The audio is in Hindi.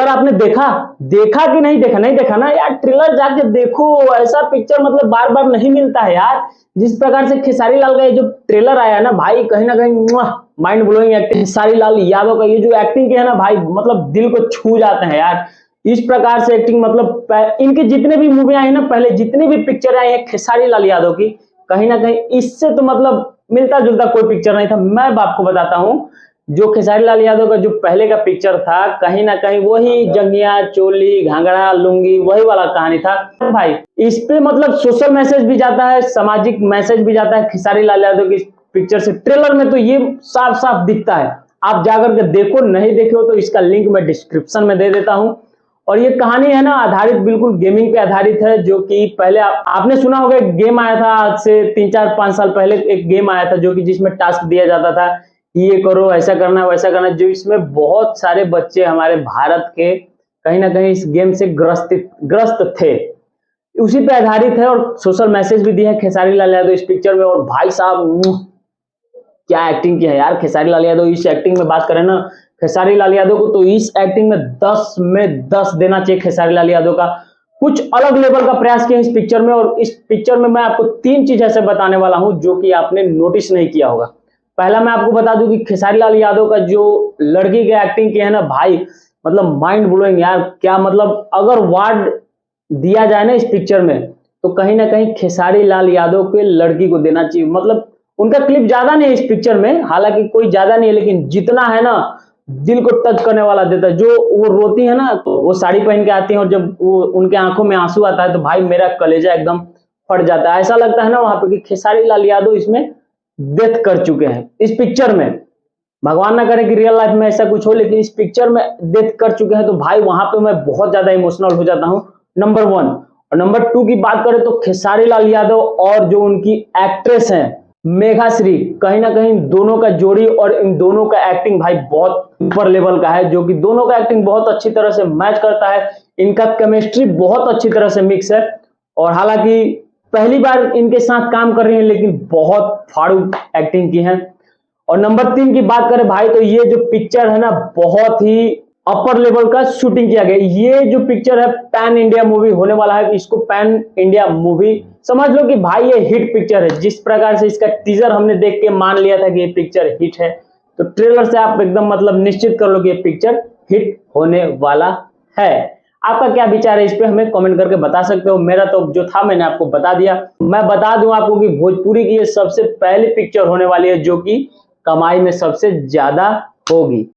ट्रेलर आपने देखा देखा कि नहीं देखा? नहीं देखा ना यार, ट्रेलर जाके देखो। ऐसा पिक्चर मतलब बार बार नहीं मिलता है यार। जिस प्रकार से खेसारी लाल का ये जो ट्रेलर आया ना भाई, कहीं ना कहीं mind blowing acting. Khesari Lal Yadav का ये जो एक्टिंग की है ना भाई, मतलब दिल को छू जाते हैं यार। इस प्रकार से एक्टिंग, मतलब इनके जितने भी मूवी आई ना, पहले जितनी भी पिक्चर आई है खेसारी लाल यादव की, कहीं ना कहीं इससे तो मतलब मिलता जुलता कोई पिक्चर नहीं था। मैं आपको बताता हूं, जो खेसारी लाल यादव का जो पहले का पिक्चर था, कहीं ना कहीं वही जंगिया चोली घाघरा लुंगी वही वाला कहानी था भाई। इस पे मतलब सोशल मैसेज भी जाता है, सामाजिक मैसेज भी जाता है खेसारी लाल यादव की पिक्चर से। ट्रेलर में तो ये साफ साफ दिखता है, आप जाकर के देखो। नहीं देखे हो तो इसका लिंक मैं डिस्क्रिप्शन में दे देता हूं। और ये कहानी है ना आधारित, बिल्कुल गेमिंग पे आधारित है। जो कि पहले आपने सुना होगा, एक गेम आया था आज से 3-4-5 साल पहले। एक गेम आया था जो कि जिसमें टास्क दिया जाता था, ये करो, ऐसा करना, वैसा करना। जो इसमें बहुत सारे बच्चे हमारे भारत के कहीं ना कहीं इस गेम से ग्रस्त थे, उसी पे आधारित है। और सोशल मैसेज भी दिया है खेसारी लाल यादव इस पिक्चर में। और भाई साहब क्या एक्टिंग की है यार खेसारी लाल यादव। इस एक्टिंग में बात करें ना खेसारी लाल यादव को, तो इस एक्टिंग में 10 में 10 देना चाहिए खेसारी लाल यादव का। कुछ अलग लेवल का प्रयास किया इस पिक्चर में। और इस पिक्चर में मैं आपको 3 चीज ऐसे बताने वाला हूं जो कि आपने नोटिस नहीं किया होगा। पहला मैं आपको बता दूं कि खेसारी लाल यादव का जो लड़की की एक्टिंग की है ना भाई, मतलब माइंड ब्लोइंग यार। क्या मतलब, अगर वार्ड दिया जाए ना इस पिक्चर में, तो कहीं ना कहीं खेसारी लाल यादव के लड़की को देना चाहिए। मतलब उनका क्लिप ज्यादा नहीं है इस पिक्चर में, हालांकि कोई ज्यादा नहीं है, लेकिन जितना है ना दिल को टच करने वाला देता है। जो वो रोती है ना, तो वो साड़ी पहन के आती है, और जब वो उनके आंखों में आंसू आता है तो भाई मेरा कलेजा एकदम फट जाता है। ऐसा लगता है ना वहां पे कि खेसारी लाल यादव इसमें डेथ कर चुके हैं इस पिक्चर में। भगवान ना करे कि रियल लाइफ में ऐसा कुछ हो, लेकिन इस पिक्चर में डेथ कर चुके हैं। तो भाई वहां पे मैं बहुत ज्यादा इमोशनल हो जाता हूं, नंबर 1। और नंबर 2 की बात करें तो खेसारी लाल यादव और जो उनकी एक्ट्रेस हैं मेघाश्री, कहीं ना कहीं दोनों का जोड़ी और इन दोनों का एक्टिंग भाई बहुत ऊपर लेवल का है। जो कि दोनों का एक्टिंग बहुत अच्छी तरह से मैच करता है, इनका केमिस्ट्री बहुत अच्छी तरह से मिक्स है। और हालांकि पहली बार इनके साथ काम कर रही है, लेकिन बहुत फाड़ू एक्टिंग की है। और नंबर 3 की बात करें भाई, तो ये जो पिक्चर है ना बहुत ही अपर लेवल का शूटिंग किया गया। ये जो पिक्चर है पैन इंडिया मूवी होने वाला है। इसको पैन इंडिया मूवी समझ लो कि भाई ये हिट पिक्चर है। जिस प्रकार से इसका टीजर हमने देख के मान लिया था कि ये पिक्चर हिट है, तो ट्रेलर से आप एकदम मतलब निश्चित कर लो कि ये पिक्चर हिट होने वाला है। आपका क्या विचार है इस पे, हमें कमेंट करके बता सकते हो। मेरा तो जो था मैंने आपको बता दिया। मैं बता दूं आपको कि भोजपुरी की ये सबसे पहली पिक्चर होने वाली है जो कि कमाई में सबसे ज्यादा होगी।